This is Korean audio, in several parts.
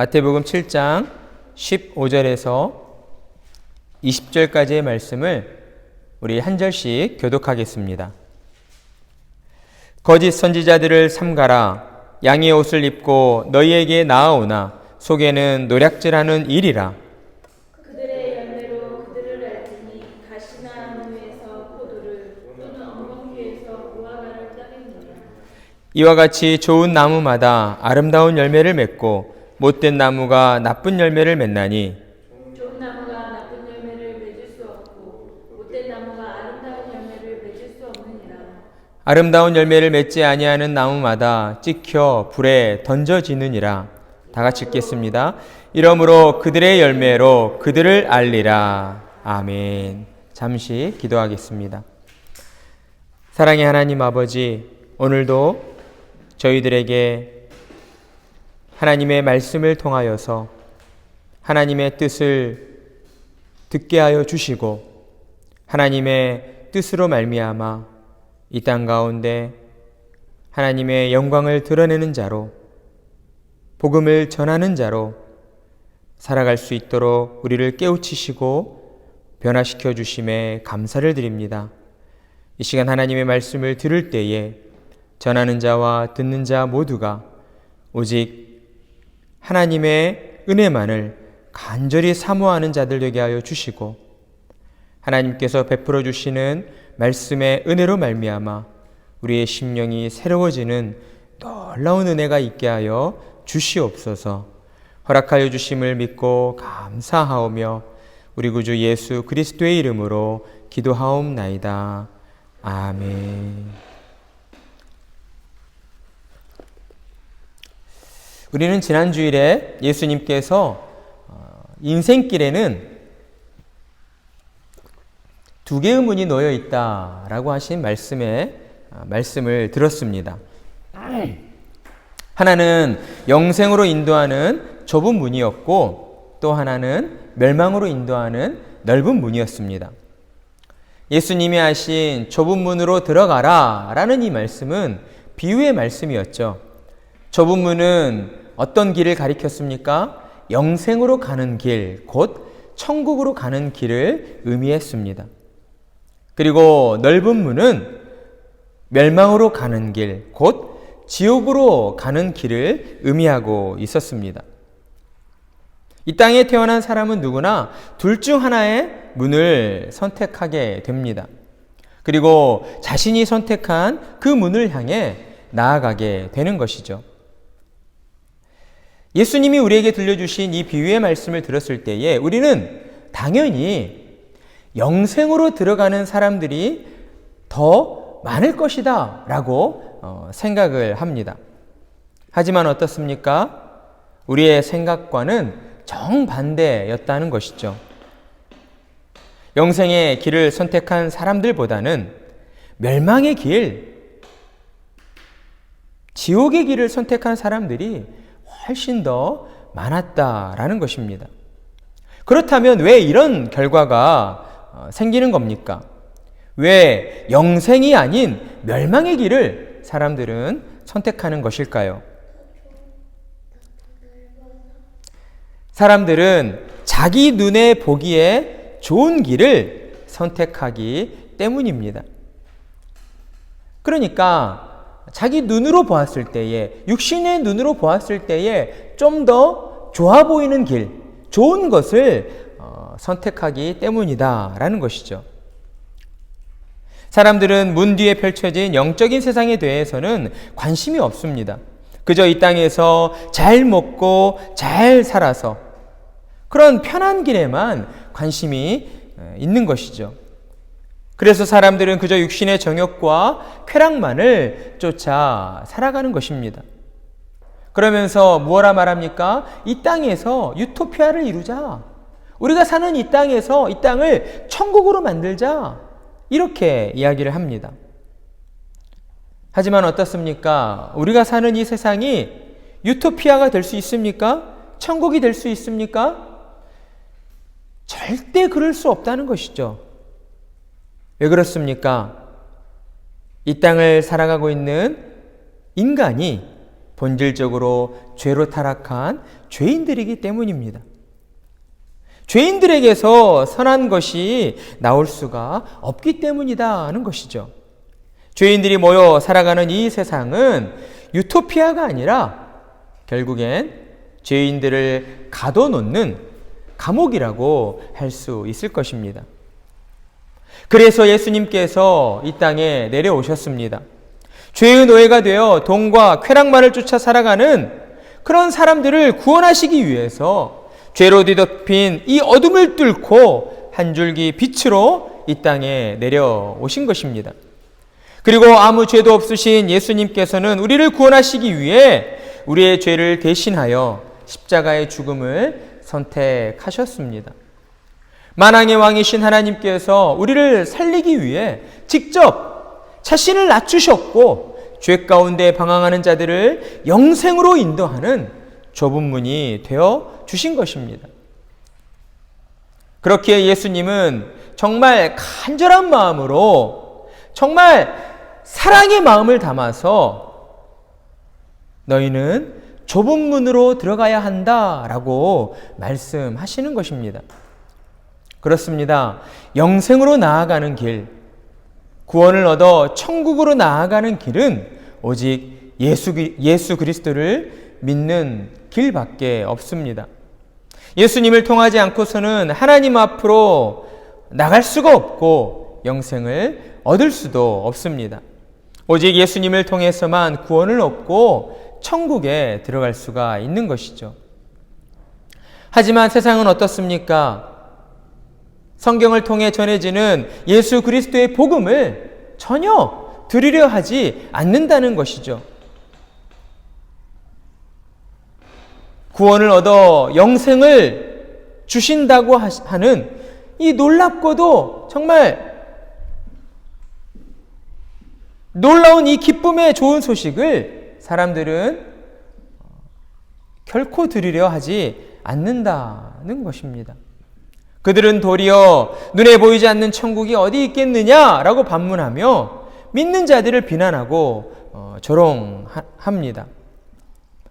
마태복음 7장 15절에서 20절까지의 말씀을 우리 한 절씩 교독하겠습니다. 거짓 선지자들을 삼가라. 양의 옷을 입고 너희에게 나아오나 속에는 노략질하는 일이라. 그들의 열매로 그들을 알지니 가시나 나무에서 포도를 또는 엉겅퀴에서 무화과를 따르느니라. 이와 같이 좋은 나무마다 아름다운 열매를 맺고 못된 나무가 나쁜 열매를 맺나니 좋은 나무가 나쁜 열매를 맺을 수 없고 못된 나무가 아름다운 열매를 맺을 수 없느니라. 아름다운 열매를 맺지 아니하는 나무마다 찍혀 불에 던져지느니라. 다 같이 읽겠습니다. 이러므로 그들의 열매로 그들을 알리라. 아멘. 잠시 기도하겠습니다. 사랑의 하나님 아버지, 오늘도 저희들에게 하나님의 말씀을 통하여서 하나님의 뜻을 듣게 하여 주시고 하나님의 뜻으로 말미암아 이 땅 가운데 하나님의 영광을 드러내는 자로, 복음을 전하는 자로 살아갈 수 있도록 우리를 깨우치시고 변화시켜 주심에 감사를 드립니다. 이 시간 하나님의 말씀을 들을 때에 전하는 자와 듣는 자 모두가 오직 하나님의 은혜만을 간절히 사모하는 자들 되게 하여 주시고 하나님께서 베풀어 주시는 말씀의 은혜로 말미암아 우리의 심령이 새로워지는 놀라운 은혜가 있게 하여 주시옵소서. 허락하여 주심을 믿고 감사하오며 우리 구주 예수 그리스도의 이름으로 기도하옵나이다. 아멘. 우리는 지난 주일에 예수님께서 인생길에는 두 개의 문이 놓여 있다라고 하신 말씀을 들었습니다. 하나는 영생으로 인도하는 좁은 문이었고 또 하나는 멸망으로 인도하는 넓은 문이었습니다. 예수님이 하신 좁은 문으로 들어가라 라는 이 말씀은 비유의 말씀이었죠. 좁은 문은 어떤 길을 가리켰습니까? 영생으로 가는 길, 곧 천국으로 가는 길을 의미했습니다. 그리고 넓은 문은 멸망으로 가는 길, 곧 지옥으로 가는 길을 의미하고 있었습니다. 이 땅에 태어난 사람은 누구나 둘 중 하나의 문을 선택하게 됩니다. 그리고 자신이 선택한 그 문을 향해 나아가게 되는 것이죠. 예수님이 우리에게 들려주신 이 비유의 말씀을 들었을 때에 우리는 당연히 영생으로 들어가는 사람들이 더 많을 것이다 라고 생각을 합니다. 하지만 어떻습니까? 우리의 생각과는 정반대였다는 것이죠. 영생의 길을 선택한 사람들보다는 멸망의 길, 지옥의 길을 선택한 사람들이 훨씬 더 많았다라는 것입니다. 그렇다면 왜 이런 결과가 생기는 겁니까? 왜 영생이 아닌 멸망의 길을 사람들은 선택하는 것일까요? 사람들은 자기 눈에 보기에 좋은 길을 선택하기 때문입니다. 그러니까 자기 눈으로 보았을 때에, 육신의 눈으로 보았을 때에 좀 더 좋아 보이는 길, 좋은 것을 선택하기 때문이다 라는 것이죠. 사람들은 문 뒤에 펼쳐진 영적인 세상에 대해서는 관심이 없습니다. 그저 이 땅에서 잘 먹고 잘 살아서 그런 편한 길에만 관심이 있는 것이죠. 그래서 사람들은 그저 육신의 정욕과 쾌락만을 쫓아 살아가는 것입니다. 그러면서 무엇라 말합니까? 이 땅에서 유토피아를 이루자. 우리가 사는 이 땅에서 이 땅을 천국으로 만들자. 이렇게 이야기를 합니다. 하지만 어떻습니까? 우리가 사는 이 세상이 유토피아가 될 수 있습니까? 천국이 될 수 있습니까? 절대 그럴 수 없다는 것이죠. 왜 그렇습니까? 이 땅을 살아가고 있는 인간이 본질적으로 죄로 타락한 죄인들이기 때문입니다. 죄인들에게서 선한 것이 나올 수가 없기 때문이다 하는 것이죠. 죄인들이 모여 살아가는 이 세상은 유토피아가 아니라 결국엔 죄인들을 가둬놓는 감옥이라고 할 수 있을 것입니다. 그래서 예수님께서 이 땅에 내려오셨습니다. 죄의 노예가 되어 돈과 쾌락만을 쫓아 살아가는 그런 사람들을 구원하시기 위해서 죄로 뒤덮인 이 어둠을 뚫고 한 줄기 빛으로 이 땅에 내려오신 것입니다. 그리고 아무 죄도 없으신 예수님께서는 우리를 구원하시기 위해 우리의 죄를 대신하여 십자가의 죽음을 선택하셨습니다. 만왕의 왕이신 하나님께서 우리를 살리기 위해 직접 자신을 낮추셨고 죄 가운데 방황하는 자들을 영생으로 인도하는 좁은 문이 되어 주신 것입니다. 그렇기에 예수님은 정말 간절한 마음으로 정말 사랑의 마음을 담아서 너희는 좁은 문으로 들어가야 한다라고 말씀하시는 것입니다. 그렇습니다. 영생으로 나아가는 길, 구원을 얻어 천국으로 나아가는 길은 오직 예수 그리스도를 믿는 길밖에 없습니다. 예수님을 통하지 않고서는 하나님 앞으로 나갈 수가 없고 영생을 얻을 수도 없습니다. 오직 예수님을 통해서만 구원을 얻고 천국에 들어갈 수가 있는 것이죠. 하지만 세상은 어떻습니까? 성경을 통해 전해지는 예수 그리스도의 복음을 전혀 들으려 하지 않는다는 것이죠. 구원을 얻어 영생을 주신다고 하는 이 놀랍고도 정말 놀라운 이 기쁨의 좋은 소식을 사람들은 결코 들으려 하지 않는다는 것입니다. 그들은 도리어 눈에 보이지 않는 천국이 어디 있겠느냐라고 반문하며 믿는 자들을 비난하고 조롱합니다.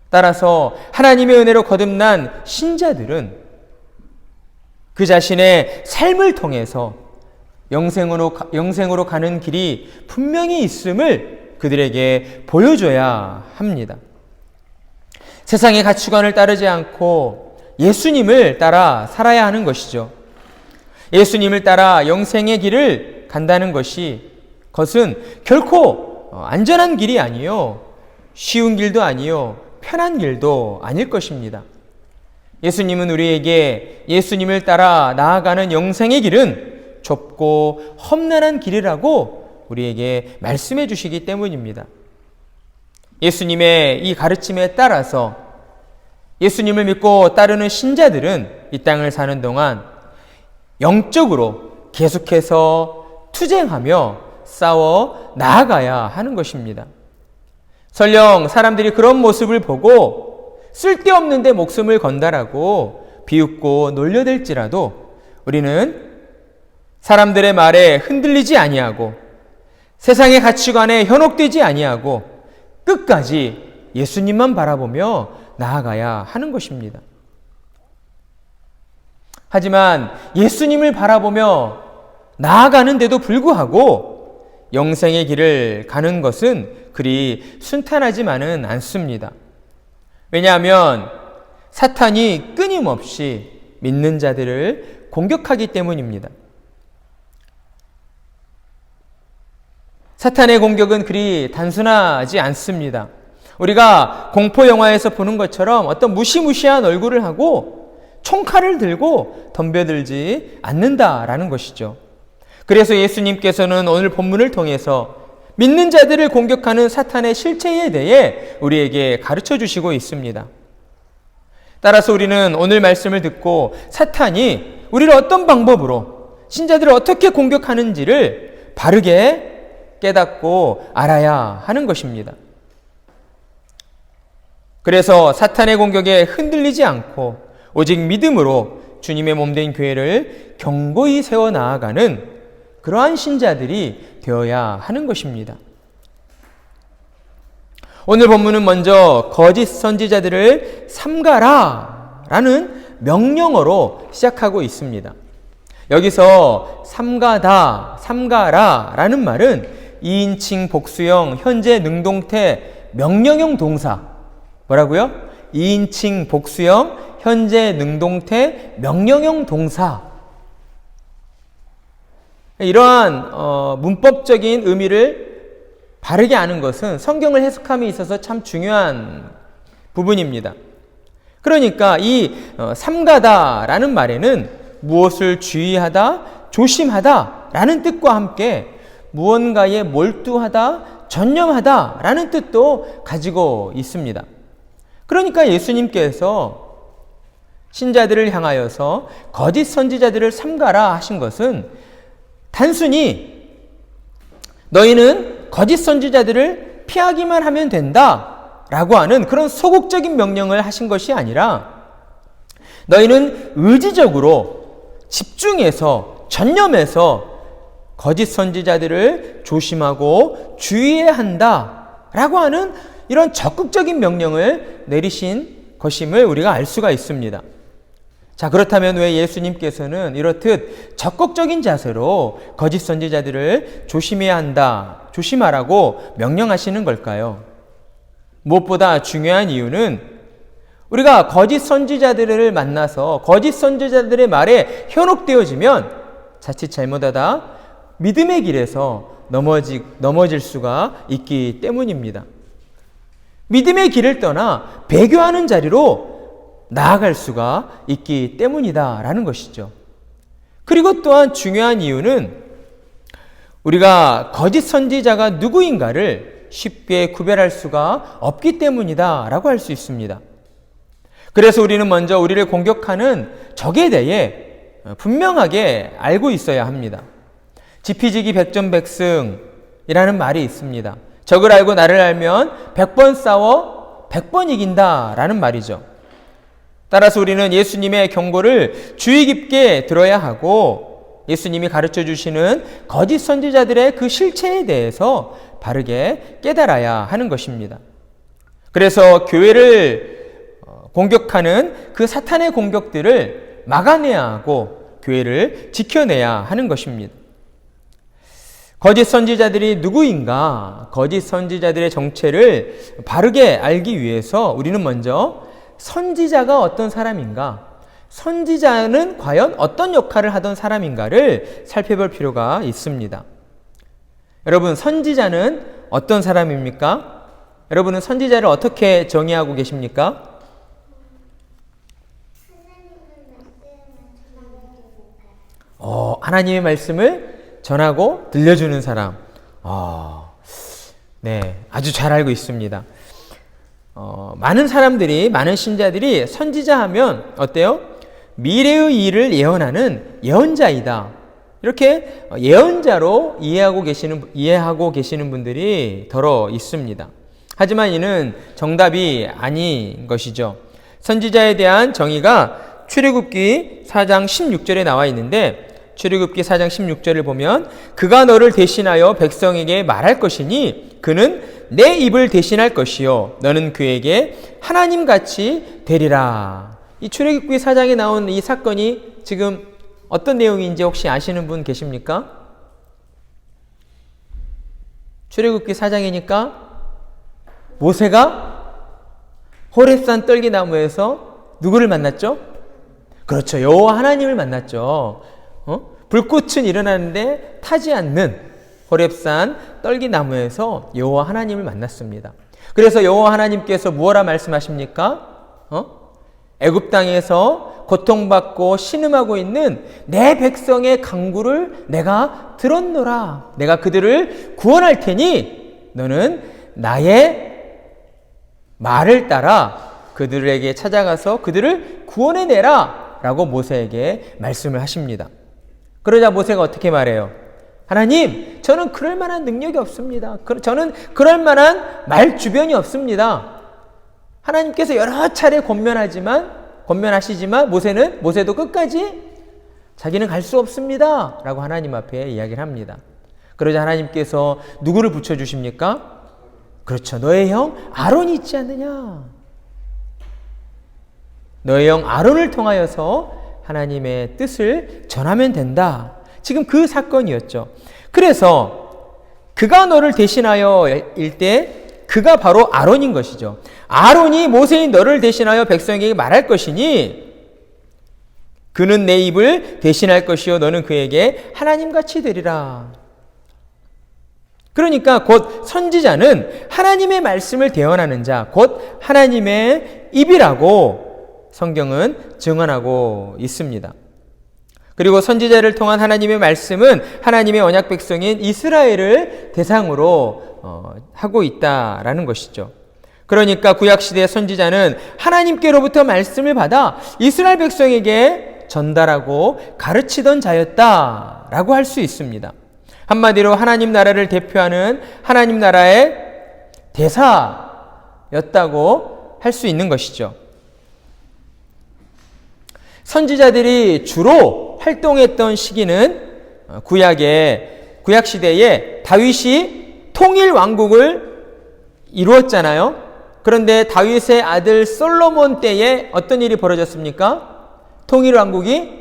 따라서 하나님의 은혜로 거듭난 신자들은 그 자신의 삶을 통해서 영생으로 가는 길이 분명히 있음을 그들에게 보여줘야 합니다. 세상의 가치관을 따르지 않고 예수님을 따라 살아야 하는 것이죠. 예수님을 따라 영생의 길을 간다는 것은 결코 안전한 길이 아니요, 쉬운 길도 아니요, 편한 길도 아닐 것입니다. 예수님은 우리에게 예수님을 따라 나아가는 영생의 길은 좁고 험난한 길이라고 우리에게 말씀해 주시기 때문입니다. 예수님의 이 가르침에 따라서 예수님을 믿고 따르는 신자들은 이 땅을 사는 동안 영적으로 계속해서 투쟁하며 싸워 나아가야 하는 것입니다. 설령 사람들이 그런 모습을 보고 쓸데없는데 목숨을 건다라고 비웃고 놀려댈지라도 우리는 사람들의 말에 흔들리지 아니하고 세상의 가치관에 현혹되지 아니하고 끝까지 예수님만 바라보며 나아가야 하는 것입니다. 하지만 예수님을 바라보며 나아가는데도 불구하고 영생의 길을 가는 것은 그리 순탄하지만은 않습니다. 왜냐하면 사탄이 끊임없이 믿는 자들을 공격하기 때문입니다. 사탄의 공격은 그리 단순하지 않습니다. 우리가 공포 영화에서 보는 것처럼 어떤 무시무시한 얼굴을 하고 총칼을 들고 덤벼들지 않는다라는 것이죠. 그래서 예수님께서는 오늘 본문을 통해서 믿는 자들을 공격하는 사탄의 실체에 대해 우리에게 가르쳐 주시고 있습니다. 따라서 우리는 오늘 말씀을 듣고 사탄이 우리를 어떤 방법으로 신자들을 어떻게 공격하는지를 바르게 깨닫고 알아야 하는 것입니다. 그래서 사탄의 공격에 흔들리지 않고 오직 믿음으로 주님의 몸된 교회를 견고히 세워 나아가는 그러한 신자들이 되어야 하는 것입니다. 오늘 본문은 먼저 거짓 선지자들을 삼가라 라는 명령어로 시작하고 있습니다. 여기서 삼가라 라는 말은 2인칭 복수형 현재 능동태 명령형 동사. 뭐라고요? 2인칭 복수형 현재 능동태 명령형 동사. 이러한 문법적인 의미를 바르게 아는 것은 성경을 해석함에 있어서 참 중요한 부분입니다. 그러니까 이 삼가다라는 말에는 무엇을 주의하다, 조심하다라는 뜻과 함께 무언가에 몰두하다, 전념하다라는 뜻도 가지고 있습니다. 그러니까 예수님께서 신자들을 향하여서 거짓 선지자들을 삼가라 하신 것은 단순히 너희는 거짓 선지자들을 피하기만 하면 된다라고 하는 그런 소극적인 명령을 하신 것이 아니라 너희는 의지적으로 집중해서 전념해서 거짓 선지자들을 조심하고 주의해야 한다라고 하는 이런 적극적인 명령을 내리신 것임을 우리가 알 수가 있습니다. 자, 그렇다면 왜 예수님께서는 이렇듯 적극적인 자세로 거짓 선지자들을 조심해야 한다, 조심하라고 명령하시는 걸까요? 무엇보다 중요한 이유는 우리가 거짓 선지자들을 만나서 거짓 선지자들의 말에 현혹되어지면 자칫 잘못하다 믿음의 길에서 넘어질 수가 있기 때문입니다. 믿음의 길을 떠나 배교하는 자리로 나아갈 수가 있기 때문이다라는 것이죠. 그리고 또한 중요한 이유는 우리가 거짓 선지자가 누구인가를 쉽게 구별할 수가 없기 때문이다라고 할 수 있습니다. 그래서 우리는 먼저 우리를 공격하는 적에 대해 분명하게 알고 있어야 합니다. 지피지기 백전백승이라는 말이 있습니다. 적을 알고 나를 알면 100번 싸워 100번 이긴다라는 말이죠. 따라서 우리는 예수님의 경고를 주의 깊게 들어야 하고 예수님이 가르쳐 주시는 거짓 선지자들의 그 실체에 대해서 바르게 깨달아야 하는 것입니다. 그래서 교회를 공격하는 그 사탄의 공격들을 막아내야 하고 교회를 지켜내야 하는 것입니다. 거짓 선지자들이 누구인가, 거짓 선지자들의 정체를 바르게 알기 위해서 우리는 먼저 선지자가 어떤 사람인가, 선지자는 과연 어떤 역할을 하던 사람인가를 살펴볼 필요가 있습니다. 여러분, 선지자는 어떤 사람입니까? 여러분은 선지자를 어떻게 정의하고 계십니까? 하나님의 말씀을 전하고 들려주는 사람. 네, 아주 잘 알고 있습니다. 많은 사람들이, 많은 신자들이 선지자 하면 어때요? 미래의 일을 예언하는 예언자이다. 이렇게 예언자로 이해하고 계시는 분들이 더러 있습니다. 하지만 이는 정답이 아닌 것이죠. 선지자에 대한 정의가 출애굽기 4장 16절에 나와 있는데 출애굽기 4장 16절을 보면 그가 너를 대신하여 백성에게 말할 것이니 그는 내 입을 대신할 것이요 너는 그에게 하나님같이 되리라. 이 출애굽기 4장에 나온 이 사건이 지금 어떤 내용인지 혹시 아시는 분 계십니까? 출애굽기 4장이니까 모세가 호렙산 떨기나무에서 누구를 만났죠? 그렇죠. 여호와 하나님을 만났죠. 불꽃은 일어나는데 타지 않는 호렙산 떨기나무에서 여호와 하나님을 만났습니다. 그래서 여호와 하나님께서 무엇라 말씀하십니까? 애굽 땅에서 고통받고 신음하고 있는 내 백성의 간구를 내가 들었노라. 내가 그들을 구원할 테니 너는 나의 말을 따라 그들에게 찾아가서 그들을 구원해내라 라고 모세에게 말씀을 하십니다. 그러자 모세가 어떻게 말해요? 하나님, 저는 그럴 만한 능력이 없습니다. 저는 그럴 만한 말 주변이 없습니다. 하나님께서 여러 차례 권면하시지만 모세도 끝까지 자기는 갈 수 없습니다 라고 하나님 앞에 이야기를 합니다. 그러자 하나님께서 누구를 붙여주십니까? 그렇죠. 너의 형 아론이 있지 않느냐. 너의 형 아론을 통하여서 하나님의 뜻을 전하면 된다. 지금 그 사건이었죠. 그래서 그가 너를 대신하여 일 때 그가 바로 아론인 것이죠. 아론이 모세인 너를 대신하여 백성에게 말할 것이니 그는 내 입을 대신할 것이요 너는 그에게 하나님같이 되리라. 그러니까 곧 선지자는 하나님의 말씀을 대언하는 자, 곧 하나님의 입이라고 성경은 증언하고 있습니다. 그리고 선지자를 통한 하나님의 말씀은 하나님의 언약 백성인 이스라엘을 대상으로 하고 있다라는 것이죠. 그러니까 구약시대의 선지자는 하나님께로부터 말씀을 받아 이스라엘 백성에게 전달하고 가르치던 자였다라고 할 수 있습니다. 한마디로 하나님 나라를 대표하는 하나님 나라의 대사였다고 할 수 있는 것이죠. 선지자들이 주로 활동했던 시기는 구약시대에 다윗이 통일 왕국을 이루었잖아요. 그런데 다윗의 아들 솔로몬 때에 어떤 일이 벌어졌습니까? 통일 왕국이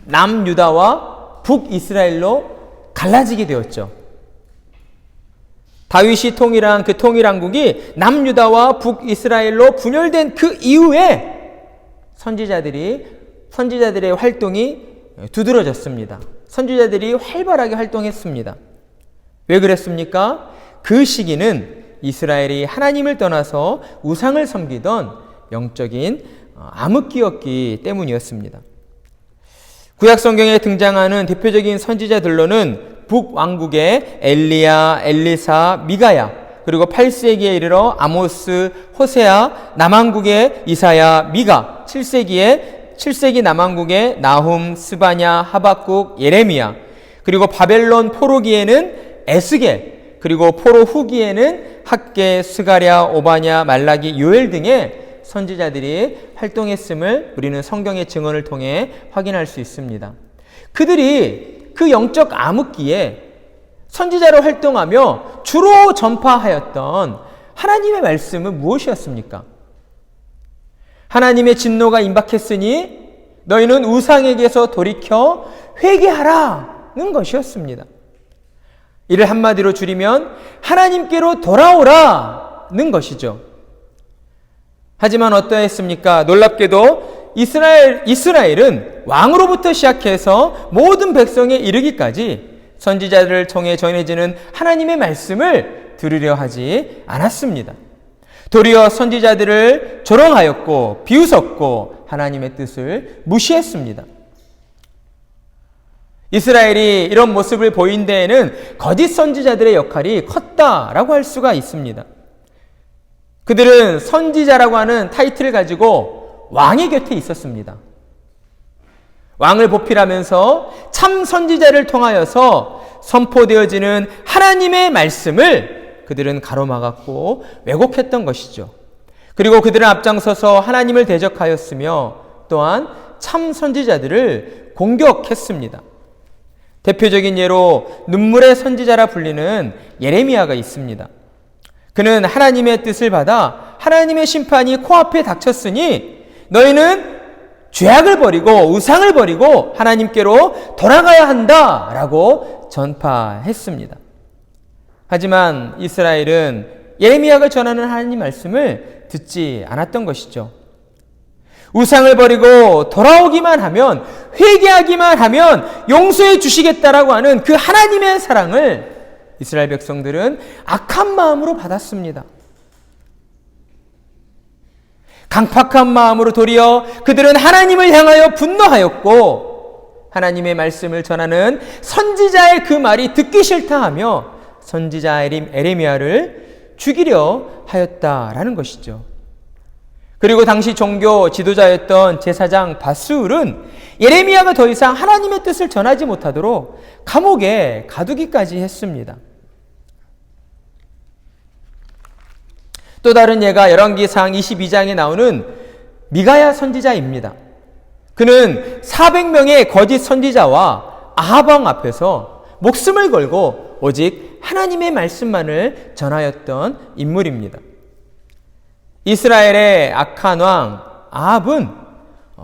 남유다와 북이스라엘로 갈라지게 되었죠. 다윗이 통일한 그 통일 왕국이 남유다와 북이스라엘로 분열된 그 이후에 선지자들의 활동이 두드러졌습니다. 선지자들이 활발하게 활동했습니다. 왜 그랬습니까? 그 시기는 이스라엘이 하나님을 떠나서 우상을 섬기던 영적인 암흑기였기 때문이었습니다. 구약 성경에 등장하는 대표적인 선지자들로는 북왕국의 엘리야, 엘리사, 미가야, 그리고 8세기에 이르러 아모스, 호세아, 남왕국의 이사야, 미가, 7세기 남왕국의 나훔, 스바냐, 하박국, 예레미야, 그리고 바벨론 포로기에는 에스겔, 그리고 포로 후기에는 학개, 스가랴, 오바냐, 말라기, 요엘 등의 선지자들이 활동했음을 우리는 성경의 증언을 통해 확인할 수 있습니다. 그들이 그 영적 암흑기에 선지자로 활동하며 주로 전파하였던 하나님의 말씀은 무엇이었습니까? 하나님의 진노가 임박했으니 너희는 우상에게서 돌이켜 회개하라는 것이었습니다. 이를 한마디로 줄이면 하나님께로 돌아오라는 것이죠. 하지만 어떠했습니까? 놀랍게도 이스라엘은 왕으로부터 시작해서 모든 백성에 이르기까지 선지자들을 통해 전해지는 하나님의 말씀을 들으려 하지 않았습니다. 도리어 선지자들을 조롱하였고 비웃었고 하나님의 뜻을 무시했습니다. 이스라엘이 이런 모습을 보인 데에는 거짓 선지자들의 역할이 컸다라고 할 수가 있습니다. 그들은 선지자라고 하는 타이틀을 가지고 왕의 곁에 있었습니다. 왕을 보필하면서 참 선지자를 통하여서 선포되어지는 하나님의 말씀을 그들은 가로막았고 왜곡했던 것이죠. 그리고 그들은 앞장서서 하나님을 대적하였으며 또한 참 선지자들을 공격했습니다. 대표적인 예로 눈물의 선지자라 불리는 예레미야가 있습니다. 그는 하나님의 뜻을 받아 하나님의 심판이 코앞에 닥쳤으니 너희는 죄악을 버리고 우상을 버리고 하나님께로 돌아가야 한다라고 전파했습니다. 하지만 이스라엘은 예레미야가 전하는 하나님 말씀을 듣지 않았던 것이죠. 우상을 버리고 돌아오기만 하면, 회개하기만 하면 용서해 주시겠다라고 하는 그 하나님의 사랑을 이스라엘 백성들은 악한 마음으로 받았습니다. 강팍한 마음으로 도리어 그들은 하나님을 향하여 분노하였고 하나님의 말씀을 전하는 선지자의 그 말이 듣기 싫다 하며 선지자 에레미야를 죽이려 하였다라는 것이죠. 그리고 당시 종교 지도자였던 제사장 바스울은 예레미야가 더 이상 하나님의 뜻을 전하지 못하도록 감옥에 가두기까지 했습니다. 또 다른 예가 열왕기상 22장에 나오는 미가야 선지자입니다. 그는 400명의 거짓 선지자와 아합 왕 앞에서 목숨을 걸고 오직 하나님의 말씀만을 전하였던 인물입니다. 이스라엘의 악한 왕 아합은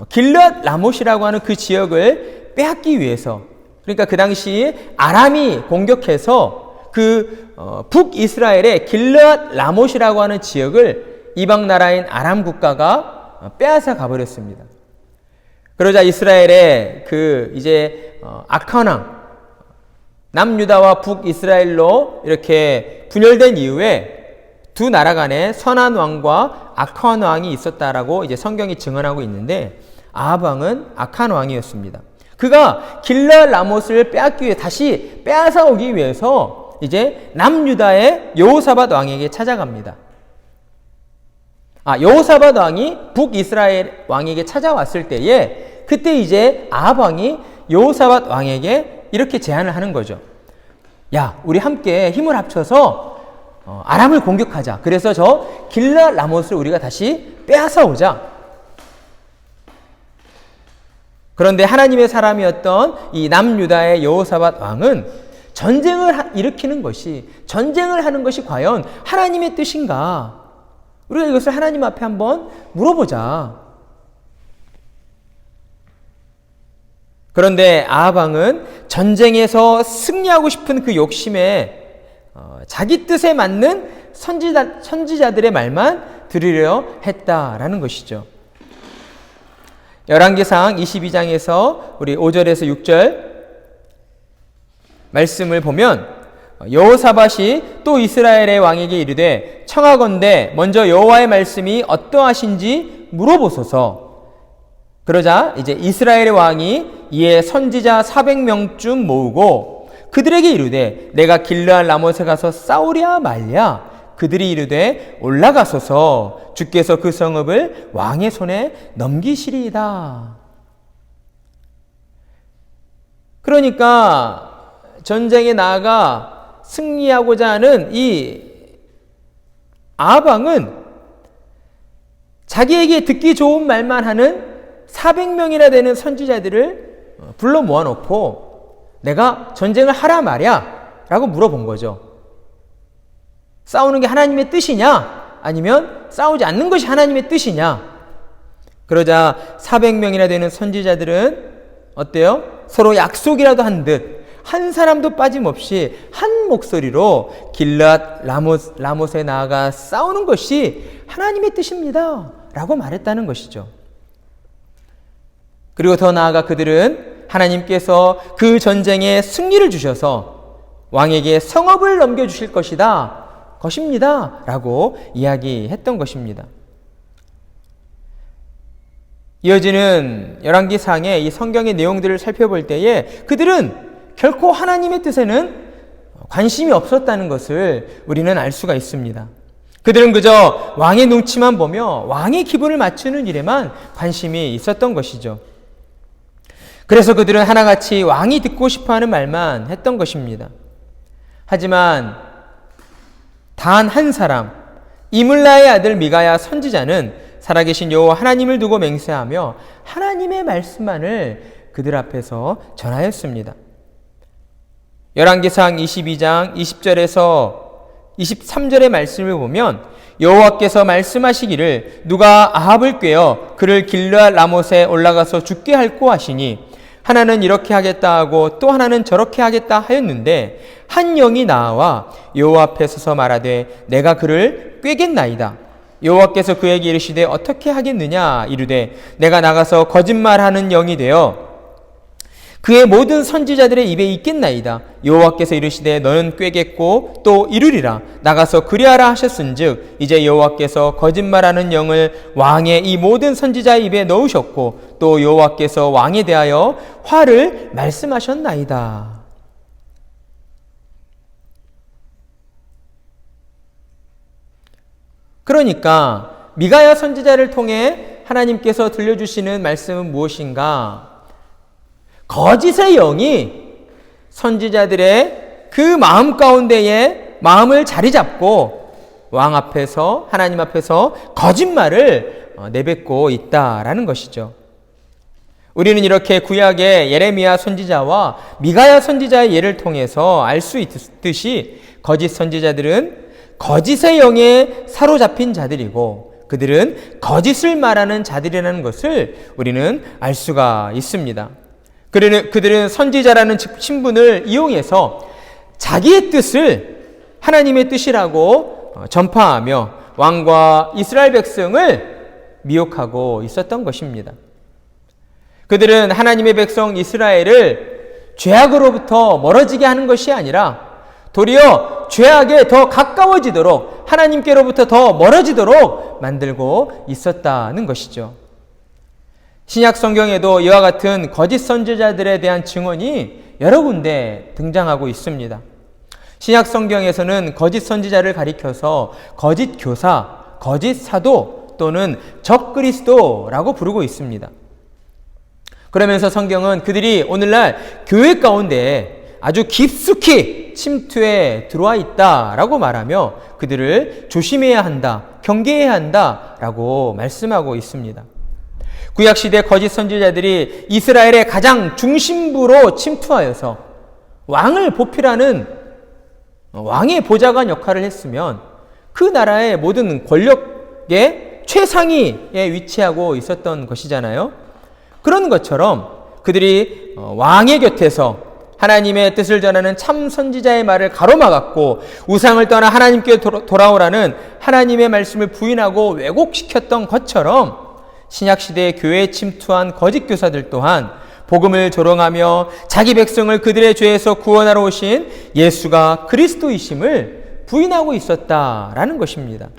길르앗 라못이라고 하는 그 지역을 빼앗기 위해서, 그러니까 그 당시 아람이 공격해서 그 북이스라엘의 길르앗 라못이라고 하는 지역을 이방 나라인 아람 국가가 빼앗아 가버렸습니다. 그러자 이스라엘의 이제 악한 왕 남유다와 북이스라엘로 이렇게 분열된 이후에 두 나라 간에 선한 왕과 악한 왕이 있었다라고 이제 성경이 증언하고 있는데, 아합 왕은 악한 왕이었습니다. 그가 길르앗 라못을 빼앗기 위해, 다시 빼앗아 오기 위해서 이제 남유다의 여호사밧 왕에게 찾아갑니다. 여호사밧 왕이 북이스라엘 왕에게 찾아왔을 때에, 그때 이제 아합 왕이 여호사밧 왕에게 이렇게 제안을 하는 거죠. 야, 우리 함께 힘을 합쳐서 아람을 공격하자. 그래서 저 길르앗 라못을 우리가 다시 빼앗아 오자. 그런데 하나님의 사람이었던 이 남유다의 여호사밧 왕은 전쟁을 일으키는 것이, 전쟁을 하는 것이 과연 하나님의 뜻인가? 우리가 이것을 하나님 앞에 한번 물어보자. 그런데 아합 왕은 전쟁에서 승리하고 싶은 그 욕심에 자기 뜻에 맞는 선지자들의 말만 들으려 했다라는 것이죠. 열왕기상 22장에서 우리 5절에서 6절 말씀을 보면, 여호사밧이 또 이스라엘의 왕에게 이르되 청하건대 먼저 여호와의 말씀이 어떠하신지 물어보소서. 그러자 이제 이스라엘의 왕이 이에 선지자 400명쯤 모으고 그들에게 이르되 내가 길르앗 라못에 가서 싸우랴 말랴. 그들이 이르되 올라가소서. 주께서 그 성읍을 왕의 손에 넘기시리이다. 그러니까 전쟁에 나아가 승리하고자 하는 이 아합 왕은 자기에게 듣기 좋은 말만 하는 400명이나 되는 선지자들을 불러 모아놓고 내가 전쟁을 하라 말야 라고 물어본 거죠. 싸우는 게 하나님의 뜻이냐? 아니면 싸우지 않는 것이 하나님의 뜻이냐? 그러자 400명이나 되는 선지자들은 어때요? 서로 약속이라도 한 듯 한 사람도 빠짐없이 한 목소리로 길르앗 라못에 나아가 싸우는 것이 하나님의 뜻입니다 라고 말했다는 것이죠. 그리고 더 나아가 그들은 하나님께서 그 전쟁에 승리를 주셔서 왕에게 성읍을 넘겨주실 것입니다 라고 이야기했던 것입니다. 이어지는 열왕기상의 이 성경의 내용들을 살펴볼 때에 그들은 결코 하나님의 뜻에는 관심이 없었다는 것을 우리는 알 수가 있습니다. 그들은 그저 왕의 눈치만 보며 왕의 기분을 맞추는 일에만 관심이 있었던 것이죠. 그래서 그들은 하나같이 왕이 듣고 싶어하는 말만 했던 것입니다. 하지만 단 한 사람, 이물라의 아들 미가야 선지자는 살아계신 여호와 하나님을 두고 맹세하며 하나님의 말씀만을 그들 앞에서 전하였습니다. 열왕기상 22장 20절에서 23절의 말씀을 보면 여호와께서 말씀하시기를 누가 아합을 꾀어 그를 길르앗 라못에 올라가서 죽게 할꼬 하시니 하나는 이렇게 하겠다 하고 또 하나는 저렇게 하겠다 하였는데 한 영이 나와 여호와 앞에 서서 말하되 내가 그를 꾀겠나이다. 여호와께서 그에게 이르시되 어떻게 하겠느냐 이르되 내가 나가서 거짓말하는 영이 되어 그의 모든 선지자들의 입에 있겠나이다. 여호와께서 이르시되 너는 꾀겠고 또 이루리라. 나가서 그리하라 하셨은즉 이제 여호와께서 거짓말하는 영을 왕의 이 모든 선지자의 입에 넣으셨고 또 여호와께서 왕에 대하여 화를 말씀하셨나이다. 그러니까 미가야 선지자를 통해 하나님께서 들려주시는 말씀은 무엇인가? 거짓의 영이 선지자들의 그 마음 가운데에 마음을 자리 잡고 왕 앞에서 하나님 앞에서 거짓말을 내뱉고 있다라는 것이죠. 우리는 이렇게 구약의 예레미야 선지자와 미가야 선지자의 예를 통해서 알 수 있듯이 거짓 선지자들은 거짓의 영에 사로잡힌 자들이고 그들은 거짓을 말하는 자들이라는 것을 우리는 알 수가 있습니다. 그들은 선지자라는 신분을 이용해서 자기의 뜻을 하나님의 뜻이라고 전파하며 왕과 이스라엘 백성을 미혹하고 있었던 것입니다. 그들은 하나님의 백성 이스라엘을 죄악으로부터 멀어지게 하는 것이 아니라 도리어 죄악에 더 가까워지도록 하나님께로부터 더 멀어지도록 만들고 있었다는 것이죠. 신약 성경에도 이와 같은 거짓 선지자들에 대한 증언이 여러 군데 등장하고 있습니다. 신약 성경에서는 거짓 선지자를 가리켜서 거짓 교사, 거짓 사도 또는 적그리스도라고 부르고 있습니다. 그러면서 성경은 그들이 오늘날 교회 가운데 아주 깊숙이 침투해 들어와 있다라고 말하며 그들을 조심해야 한다, 경계해야 한다라고 말씀하고 있습니다. 구약시대 거짓 선지자들이 이스라엘의 가장 중심부로 침투하여서 왕을 보필하는 왕의 보좌관 역할을 했으면 그 나라의 모든 권력의 최상위에 위치하고 있었던 것이잖아요. 그런 것처럼 그들이 왕의 곁에서 하나님의 뜻을 전하는 참 선지자의 말을 가로막았고 우상을 떠나 하나님께 돌아오라는 하나님의 말씀을 부인하고 왜곡시켰던 것처럼 신약시대의 교회에 침투한 거짓 교사들 또한 복음을 조롱하며 자기 백성을 그들의 죄에서 구원하러 오신 예수가 그리스도이심을 부인하고 있었다라는 것입니다.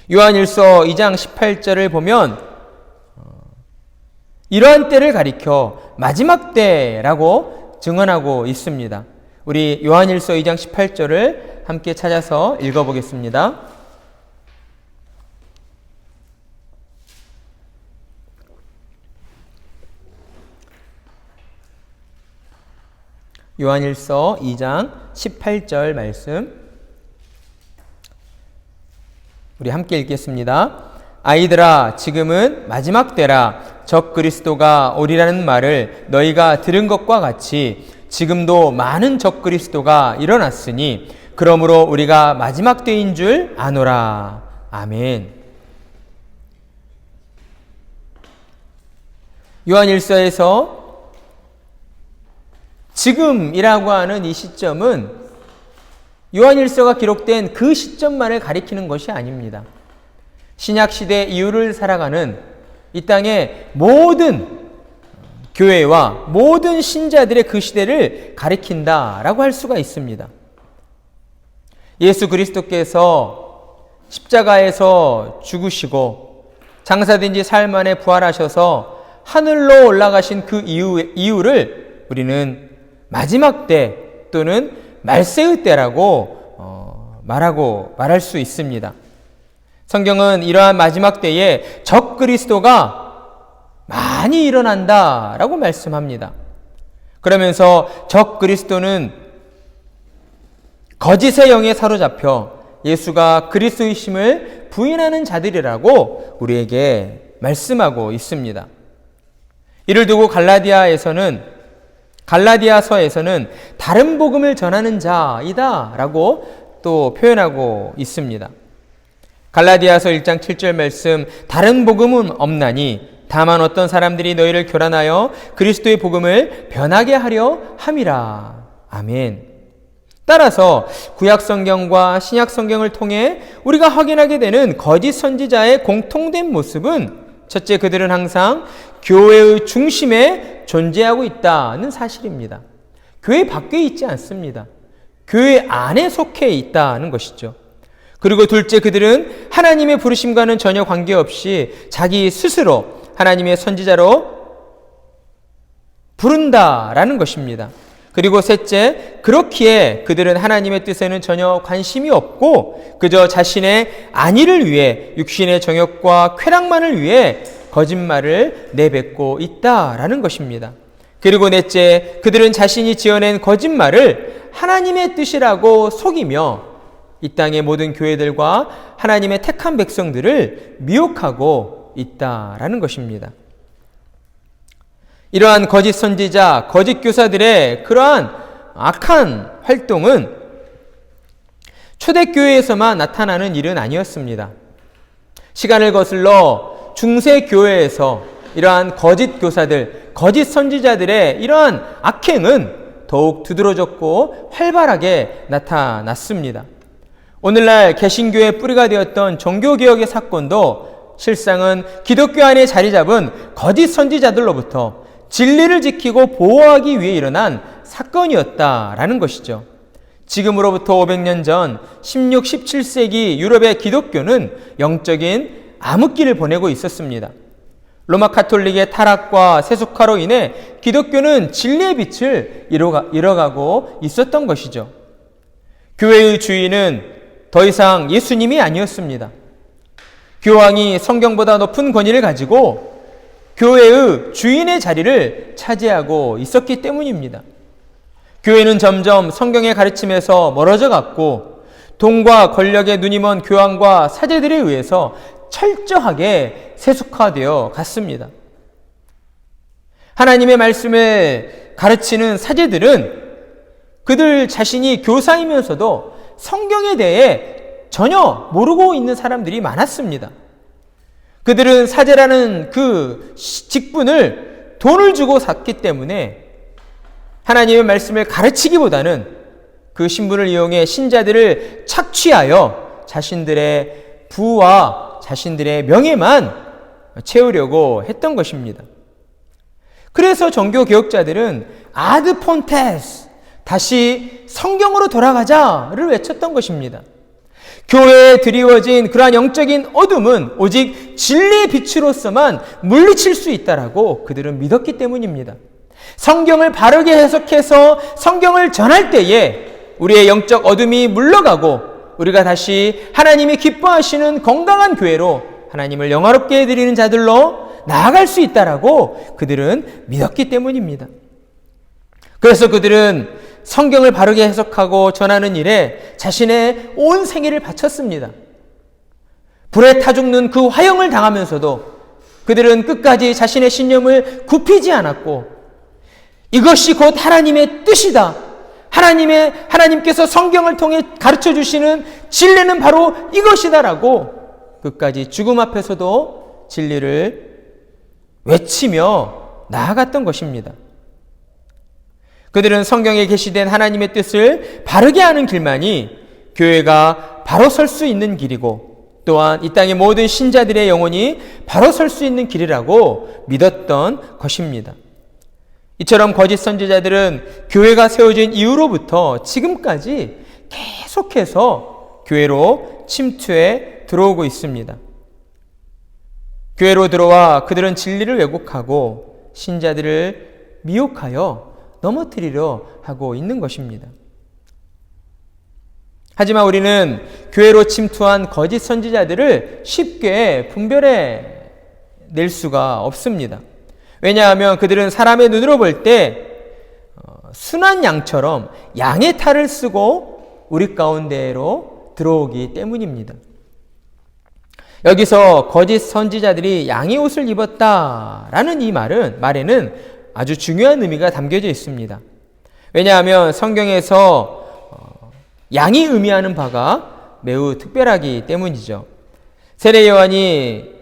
요한일서 2장 18절을 보면 이러한 때를 가리켜 마지막 때라고 증언하고 있습니다. 우리 요한일서 2장 18절을 함께 찾아서 읽어보겠습니다. 요한일서 2장 18절 말씀 우리 함께 읽겠습니다. 아이들아 지금은 마지막 때라 적 그리스도가 오리라는 말을 너희가 들은 것과 같이 지금도 많은 적 그리스도가 일어났으니 그러므로 우리가 마지막 때인 줄 아노라. 아멘. 요한일서에서 지금이라고 하는 이 시점은 요한일서가 기록된 그 시점만을 가리키는 것이 아닙니다. 신약시대 이후를 살아가는 이 땅의 모든 교회와 모든 신자들의 그 시대를 가리킨다라고 할 수가 있습니다. 예수 그리스도께서 십자가에서 죽으시고 장사된 지 사흘 만에 부활하셔서 하늘로 올라가신 그 이유를 우리는 마지막 때 또는 말세의 때라고 말할 수 있습니다. 성경은 이러한 마지막 때에 적 그리스도가 많이 일어난다라고 말씀합니다. 그러면서 적 그리스도는 거짓의 영에 사로잡혀 예수가 그리스도이심을 부인하는 자들이라고 우리에게 말씀하고 있습니다. 이를 두고 갈라디아서에서는 다른 복음을 전하는 자이다라고 또 표현하고 있습니다. 갈라디아서 1장 7절 말씀 다른 복음은 없나니 다만 어떤 사람들이 너희를 교란하여 그리스도의 복음을 변하게 하려 함이라. 아멘. 따라서 구약 성경과 신약 성경을 통해 우리가 확인하게 되는 거짓 선지자의 공통된 모습은 첫째, 그들은 항상 교회의 중심에 존재하고 있다는 사실입니다. 교회 밖에 있지 않습니다. 교회 안에 속해 있다는 것이죠. 그리고 둘째, 그들은 하나님의 부르심과는 전혀 관계없이 자기 스스로 하나님의 선지자로 부른다라는 것입니다. 그리고 셋째, 그렇기에 그들은 하나님의 뜻에는 전혀 관심이 없고 그저 자신의 안위를 위해 육신의 정욕과 쾌락만을 위해 거짓말을 내뱉고 있다라는 것입니다. 그리고 넷째, 그들은 자신이 지어낸 거짓말을 하나님의 뜻이라고 속이며 이 땅의 모든 교회들과 하나님의 택한 백성들을 미혹하고 있다라는 것입니다. 이러한 거짓 선지자, 거짓 교사들의 그러한 악한 활동은 초대교회에서만 나타나는 일은 아니었습니다. 시간을 거슬러 중세교회에서 이러한 거짓 교사들, 거짓 선지자들의 이러한 악행은 더욱 두드러졌고 활발하게 나타났습니다. 오늘날 개신교의 뿌리가 되었던 종교개혁의 사건도 실상은 기독교 안에 자리 잡은 거짓 선지자들로부터 진리를 지키고 보호하기 위해 일어난 사건이었다라는 것이죠. 지금으로부터 500년 전 16, 17세기 유럽의 기독교는 영적인 암흑기를 보내고 있었습니다. 로마 카톨릭의 타락과 세속화로 인해 기독교는 진리의 빛을 잃어가고 있었던 것이죠. 교회의 주인은 더 이상 예수님이 아니었습니다. 교황이 성경보다 높은 권위를 가지고 교회의 주인의 자리를 차지하고 있었기 때문입니다. 교회는 점점 성경의 가르침에서 멀어져 갔고 돈과 권력에 눈이 먼 교황과 사제들에 의해서 철저하게 세속화되어 갔습니다. 하나님의 말씀을 가르치는 사제들은 그들 자신이 교사이면서도 성경에 대해 전혀 모르고 있는 사람들이 많았습니다. 그들은 사제라는 그 직분을 돈을 주고 샀기 때문에 하나님의 말씀을 가르치기보다는 그 신분을 이용해 신자들을 착취하여 자신들의 부와 자신들의 명예만 채우려고 했던 것입니다. 그래서 종교개혁자들은 아드 폰테스, 다시 성경으로 돌아가자를 외쳤던 것입니다. 교회에 드리워진 그러한 영적인 어둠은 오직 진리의 빛으로서만 물리칠 수 있다라고 그들은 믿었기 때문입니다. 성경을 바르게 해석해서 성경을 전할 때에 우리의 영적 어둠이 물러가고 우리가 다시 하나님이 기뻐하시는 건강한 교회로 하나님을 영화롭게 해드리는 자들로 나아갈 수 있다라고 그들은 믿었기 때문입니다. 그래서 그들은 성경을 바르게 해석하고 전하는 일에 자신의 온 생애를 바쳤습니다. 불에 타 죽는 그 화형을 당하면서도 그들은 끝까지 자신의 신념을 굽히지 않았고 이것이 곧 하나님의 뜻이다. 하나님께서 성경을 통해 가르쳐 주시는 진리는 바로 이것이다라고 끝까지 죽음 앞에서도 진리를 외치며 나아갔던 것입니다. 그들은 성경에 게시된 하나님의 뜻을 바르게 하는 길만이 교회가 바로 설 수 있는 길이고 또한 이 땅의 모든 신자들의 영혼이 바로 설 수 있는 길이라고 믿었던 것입니다. 이처럼 거짓 선지자들은 교회가 세워진 이후로부터 지금까지 계속해서 교회로 침투해 들어오고 있습니다. 교회로 들어와 그들은 진리를 왜곡하고 신자들을 미혹하여 넘어뜨리려 하고 있는 것입니다. 하지만 우리는 교회로 침투한 거짓 선지자들을 쉽게 분별해 낼 수가 없습니다. 왜냐하면 그들은 사람의 눈으로 볼 때 순한 양처럼 양의 탈을 쓰고 우리 가운데로 들어오기 때문입니다. 여기서 거짓 선지자들이 양의 옷을 입었다라는 이 말에는 아주 중요한 의미가 담겨져 있습니다. 왜냐하면 성경에서 양이 의미하는 바가 매우 특별하기 때문이죠. 세례 요한이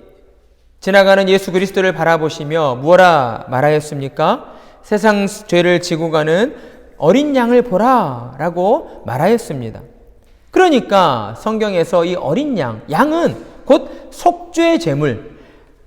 지나가는 예수 그리스도를 바라보시며 무엇라 말하였습니까? 세상 죄를 지고 가는 어린 양을 보라 라고 말하였습니다. 그러니까 성경에서 이 어린 양은 곧 속죄의 제물,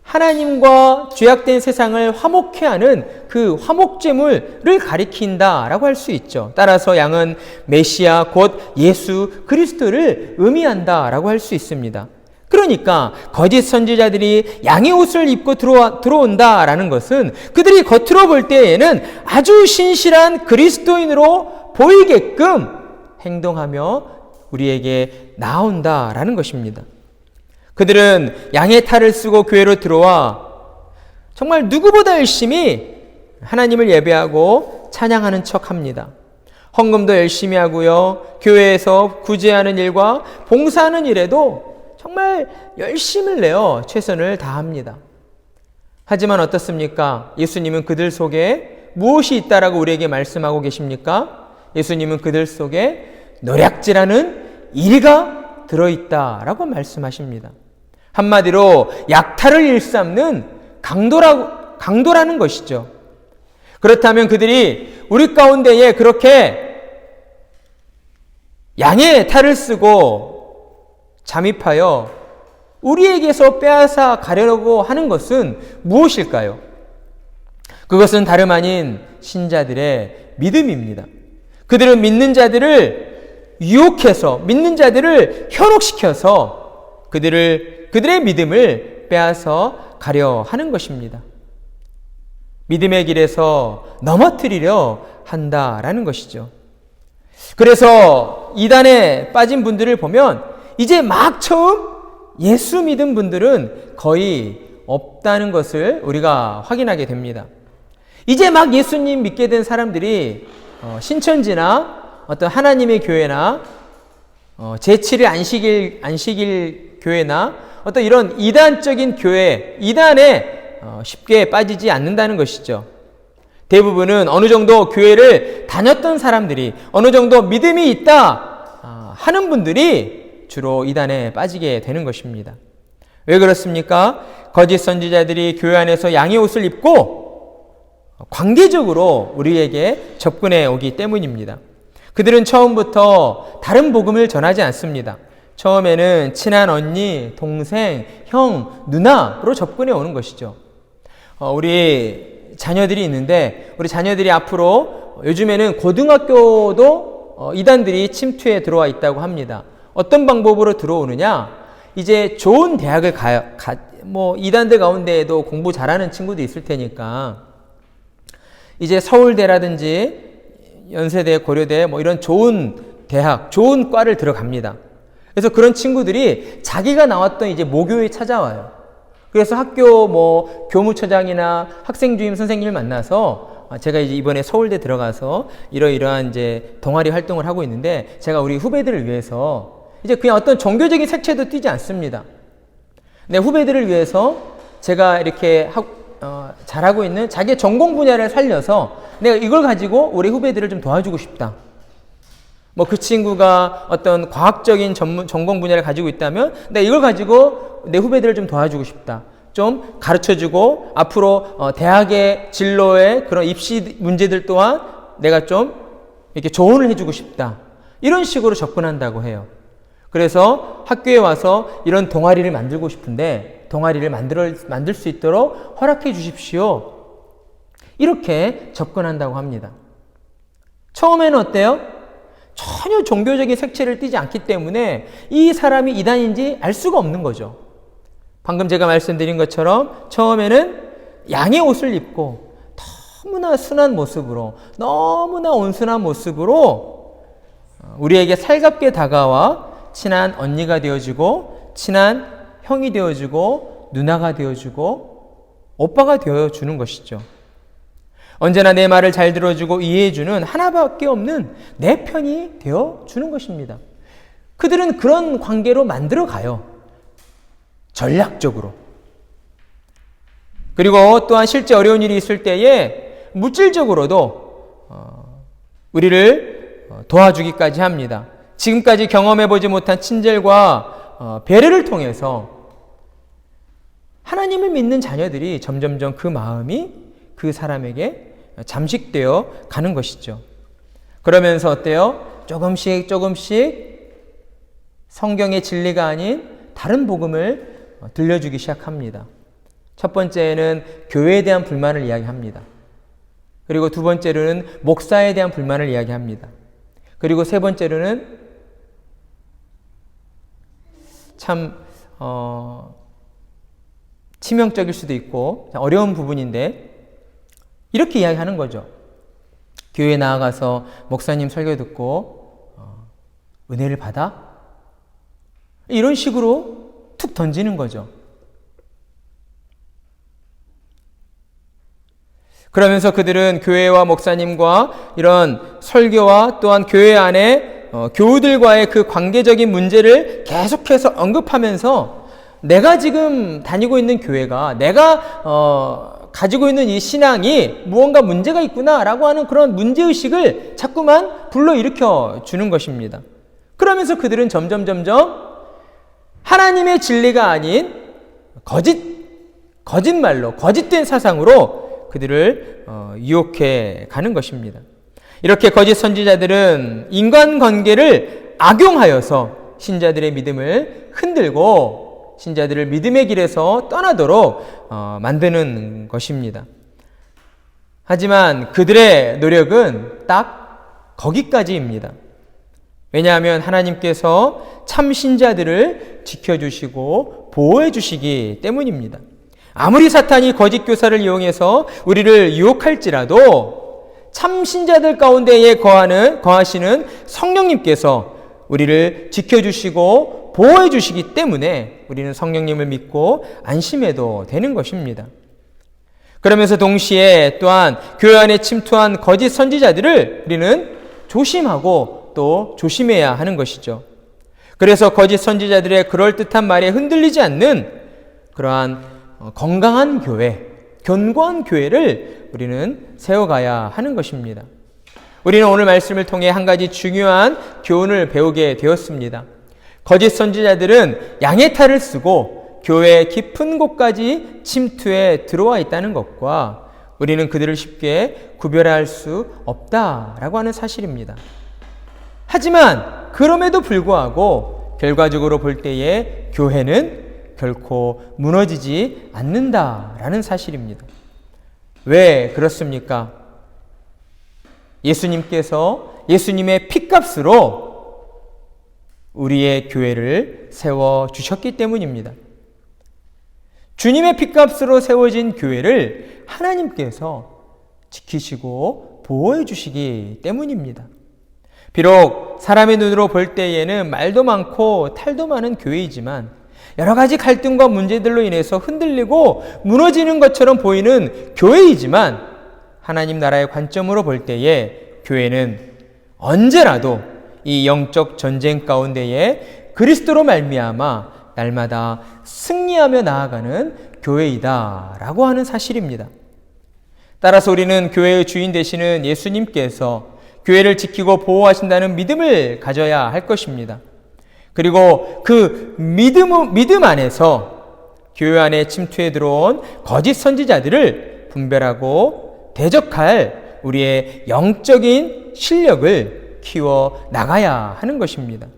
하나님과 죄악된 세상을 화목케 하는 그 화목제물을 가리킨다라고 할 수 있죠. 따라서 양은 메시아 곧 예수 그리스도를 의미한다라고 할 수 있습니다. 그러니까 거짓 선지자들이 양의 옷을 입고 들어온다라는 것은 그들이 겉으로 볼 때에는 아주 신실한 그리스도인으로 보이게끔 행동하며 우리에게 나온다라는 것입니다. 그들은 양의 탈을 쓰고 교회로 들어와 정말 누구보다 열심히 하나님을 예배하고 찬양하는 척합니다. 헌금도 열심히 하고요. 교회에서 구제하는 일과 봉사하는 일에도 정말 열심을 내어 최선을 다합니다. 하지만 어떻습니까? 예수님은 그들 속에 무엇이 있다라고 우리에게 말씀하고 계십니까? 예수님은 그들 속에 노략질하는 이리가 들어있다라고 말씀하십니다. 한마디로 약탈을 일삼는 강도라는 것이죠. 그렇다면 그들이 우리 가운데에 그렇게 양의 탈을 쓰고 잠입하여 우리에게서 빼앗아 가려고 하는 것은 무엇일까요? 그것은 다름 아닌 신자들의 믿음입니다. 그들은 믿는 자들을 유혹해서, 믿는 자들을 현혹시켜서 그들의 믿음을 빼앗아 가려 하는 것입니다. 믿음의 길에서 넘어뜨리려 한다라는 것이죠. 그래서 이단에 빠진 분들을 보면 이제 막 처음 예수 믿은 분들은 거의 없다는 것을 우리가 확인하게 됩니다. 이제 막 예수님 믿게 된 사람들이 신천지나 어떤 하나님의 교회나 제7일 안식일 교회나 어떤 이런 이단적인 교회, 이단에 쉽게 빠지지 않는다는 것이죠. 대부분은 어느 정도 교회를 다녔던 사람들이, 어느 정도 믿음이 있다 하는 분들이 주로 이단에 빠지게 되는 것입니다. 왜 그렇습니까? 거짓 선지자들이 교회 안에서 양의 옷을 입고 관계적으로 우리에게 접근해 오기 때문입니다. 그들은 처음부터 다른 복음을 전하지 않습니다. 처음에는 친한 언니, 동생, 형, 누나로 접근해 오는 것이죠. 우리 자녀들이 있는데 우리 자녀들이 앞으로 요즘에는 고등학교도 이단들이 침투해 들어와 있다고 합니다. 어떤 방법으로 들어오느냐? 이제 좋은 대학을 이단들 가운데에도 공부 잘하는 친구도 있을 테니까 이제 서울대라든지 연세대, 고려대 이런 좋은 대학, 좋은 과를 들어갑니다. 그래서 그런 친구들이 자기가 나왔던 이제 모교에 찾아와요. 그래서 학교 교무처장이나 학생주임 선생님을 만나서 제가 이제 이번에 서울대 들어가서 이러이러한 이제 동아리 활동을 하고 있는데 제가 우리 후배들을 위해서 이제 그냥 어떤 종교적인 색채도 띄지 않습니다. 내 후배들을 위해서 제가 이렇게 잘하고 있는 자기의 전공 분야를 살려서 내가 이걸 가지고 우리 후배들을 좀 도와주고 싶다. 그 친구가 어떤 과학적인 전공 분야를 가지고 있다면 내가 이걸 가지고 내 후배들을 좀 도와주고 싶다. 좀 가르쳐주고 앞으로 대학의 진로의 그런 입시 문제들 또한 내가 좀 이렇게 조언을 해주고 싶다. 이런 식으로 접근한다고 해요. 그래서 학교에 와서 이런 동아리를 만들고 싶은데 동아리를 만들 수 있도록 허락해 주십시오. 이렇게 접근한다고 합니다. 처음에는 어때요? 전혀 종교적인 색채를 띠지 않기 때문에 이 사람이 이단인지 알 수가 없는 거죠. 방금 제가 말씀드린 것처럼 처음에는 양의 옷을 입고 너무나 순한 모습으로, 너무나 온순한 모습으로 우리에게 살갑게 다가와 친한 언니가 되어주고 친한 형이 되어주고 누나가 되어주고 오빠가 되어주는 것이죠. 언제나 내 말을 잘 들어주고 이해해주는 하나밖에 없는 내 편이 되어주는 것입니다. 그들은 그런 관계로 만들어가요. 전략적으로. 그리고 또한 실제 어려운 일이 있을 때에 물질적으로도 우리를 도와주기까지 합니다. 지금까지 경험해보지 못한 친절과 배려를 통해서 하나님을 믿는 자녀들이 점점점 그 마음이 그 사람에게 잠식되어 가는 것이죠. 그러면서 어때요? 조금씩 성경의 진리가 아닌 다른 복음을 들려주기 시작합니다. 첫 번째는 교회에 대한 불만을 이야기합니다. 그리고 두 번째로는 목사에 대한 불만을 이야기합니다. 그리고 세 번째로는 참 치명적일 수도 있고 어려운 부분인데 이렇게 이야기하는 거죠. 교회에 나아가서 목사님 설교 듣고 은혜를 받아? 이런 식으로 툭 던지는 거죠. 그러면서 그들은 교회와 목사님과 이런 설교와 또한 교회 안에 교우들과의 그 관계적인 문제를 계속해서 언급하면서 내가 지금 다니고 있는 교회가 내가 가지고 있는 이 신앙이 무언가 문제가 있구나라고 하는 그런 문제의식을 자꾸만 불러일으켜 주는 것입니다. 그러면서 그들은 점점 하나님의 진리가 아닌 거짓말로, 거짓된 사상으로 그들을 유혹해 가는 것입니다. 이렇게 거짓 선지자들은 인간관계를 악용하여서 신자들의 믿음을 흔들고 신자들을 믿음의 길에서 떠나도록 만드는 것입니다. 하지만 그들의 노력은 딱 거기까지입니다. 왜냐하면 하나님께서 참 신자들을 지켜주시고 보호해 주시기 때문입니다. 아무리 사탄이 거짓 교사를 이용해서 우리를 유혹할지라도 참 신자들 가운데에 거하시는 성령님께서 우리를 지켜주시고 보호해 주시기 때문에 우리는 성령님을 믿고 안심해도 되는 것입니다. 그러면서 동시에 또한 교회 안에 침투한 거짓 선지자들을 우리는 조심하고 또 조심해야 하는 것이죠. 그래서 거짓 선지자들의 그럴듯한 말에 흔들리지 않는 그러한 건강한 교회, 견고한 교회를 우리는 세워가야 하는 것입니다. 우리는 오늘 말씀을 통해 한 가지 중요한 교훈을 배우게 되었습니다. 거짓 선지자들은 양의 탈을 쓰고 교회의 깊은 곳까지 침투해 들어와 있다는 것과 우리는 그들을 쉽게 구별할 수 없다라고 하는 사실입니다. 하지만 그럼에도 불구하고 결과적으로 볼 때에 교회는 결코 무너지지 않는다라는 사실입니다. 왜 그렇습니까? 예수님께서 예수님의 핏값으로 우리의 교회를 세워주셨기 때문입니다. 주님의 핏값으로 세워진 교회를 하나님께서 지키시고 보호해 주시기 때문입니다. 비록 사람의 눈으로 볼 때에는 말도 많고 탈도 많은 교회이지만 여러 가지 갈등과 문제들로 인해서 흔들리고 무너지는 것처럼 보이는 교회이지만 하나님 나라의 관점으로 볼 때에 교회는 언제라도 이 영적 전쟁 가운데에 그리스도로 말미암아 날마다 승리하며 나아가는 교회이다라고 하는 사실입니다. 따라서 우리는 교회의 주인 되시는 예수님께서 교회를 지키고 보호하신다는 믿음을 가져야 할 것입니다. 그리고 그 믿음 안에서 교회 안에 침투해 들어온 거짓 선지자들을 분별하고 대적할 우리의 영적인 실력을 키워 나가야 하는 것입니다.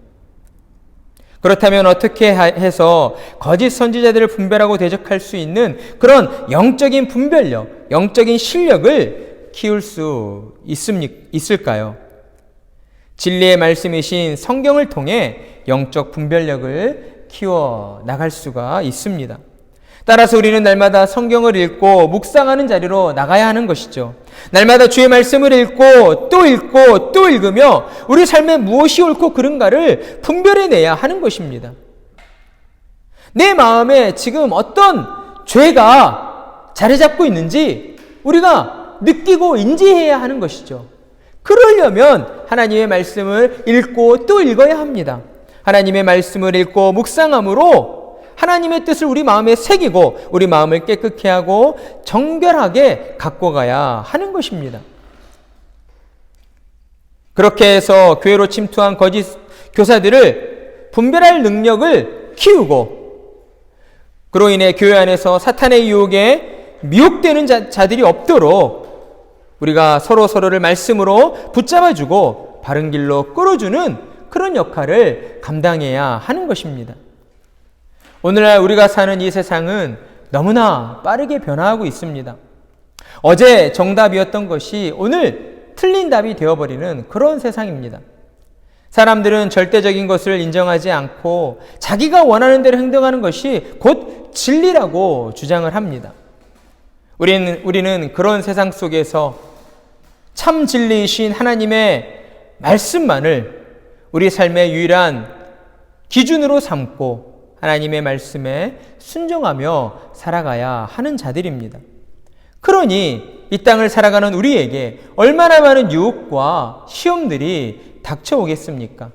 그렇다면 어떻게 해서 거짓 선지자들을 분별하고 대적할 수 있는 그런 영적인 분별력, 영적인 실력을 키울 수 있을까요? 진리의 말씀이신 성경을 통해 영적 분별력을 키워 나갈 수가 있습니다. 따라서 우리는 날마다 성경을 읽고 묵상하는 자리로 나가야 하는 것이죠. 날마다 주의 말씀을 읽고 또 읽으며 우리 삶에 무엇이 옳고 그른가를 분별해내야 하는 것입니다. 내 마음에 지금 어떤 죄가 자리 잡고 있는지 우리가 느끼고 인지해야 하는 것이죠. 그러려면 하나님의 말씀을 읽고 또 읽어야 합니다. 하나님의 말씀을 읽고 묵상함으로 하나님의 뜻을 우리 마음에 새기고 우리 마음을 깨끗게 하고 정결하게 갖고 가야 하는 것입니다. 그렇게 해서 교회로 침투한 거짓 교사들을 분별할 능력을 키우고 그로 인해 교회 안에서 사탄의 유혹에 미혹되는 자들이 없도록 우리가 서로를 말씀으로 붙잡아주고 바른 길로 끌어주는 그런 역할을 감당해야 하는 것입니다. 오늘날 우리가 사는 이 세상은 너무나 빠르게 변화하고 있습니다. 어제 정답이었던 것이 오늘 틀린 답이 되어버리는 그런 세상입니다. 사람들은 절대적인 것을 인정하지 않고 자기가 원하는 대로 행동하는 것이 곧 진리라고 주장을 합니다. 우리는 그런 세상 속에서 참 진리이신 하나님의 말씀만을 우리 삶의 유일한 기준으로 삼고 하나님의 말씀에 순종하며 살아가야 하는 자들입니다. 그러니 이 땅을 살아가는 우리에게 얼마나 많은 유혹과 시험들이 닥쳐오겠습니까?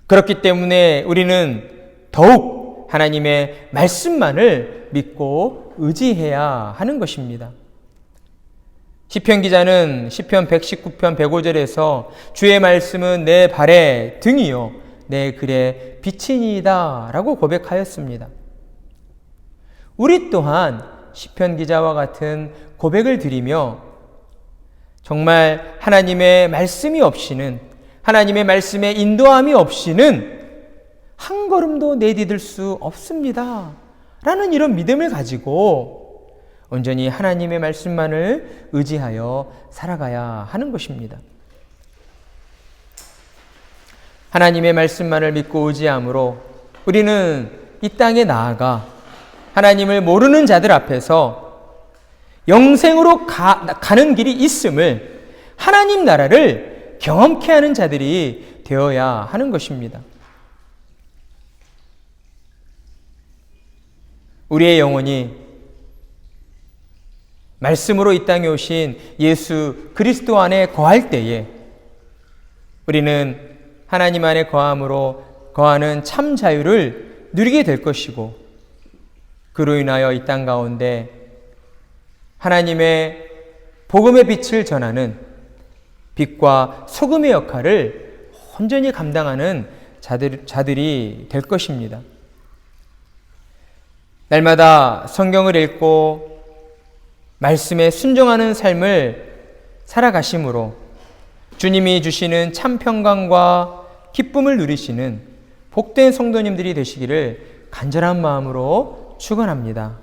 그렇기 때문에 우리는 더욱 하나님의 말씀만을 믿고 의지해야 하는 것입니다. 시편 기자는 시편 119편 105절에서 주의 말씀은 내 발의 등이요 내 글의 빛이니이다 라고 고백하였습니다. 우리 또한 시편 기자와 같은 고백을 드리며 정말 하나님의 말씀이 없이는, 하나님의 말씀의 인도함이 없이는 한 걸음도 내디딜 수 없습니다 라는 이런 믿음을 가지고 온전히 하나님의 말씀만을 의지하여 살아가야 하는 것입니다. 하나님의 말씀만을 믿고 의지함으로 우리는 이 땅에 나아가 하나님을 모르는 자들 앞에서 영생으로 가는 길이 있음을, 하나님 나라를 경험케 하는 자들이 되어야 하는 것입니다. 우리의 영혼이 말씀으로 이 땅에 오신 예수 그리스도 안에 거할 때에 우리는 하나님 안에 거함으로 거하는 참 자유를 누리게 될 것이고, 그로 인하여 이 땅 가운데 하나님의 복음의 빛을 전하는 빛과 소금의 역할을 온전히 감당하는 자들이 될 것입니다. 날마다 성경을 읽고 말씀에 순종하는 삶을 살아가심으로 주님이 주시는 참 평강과 기쁨을 누리시는 복된 성도님들이 되시기를 간절한 마음으로 축원합니다.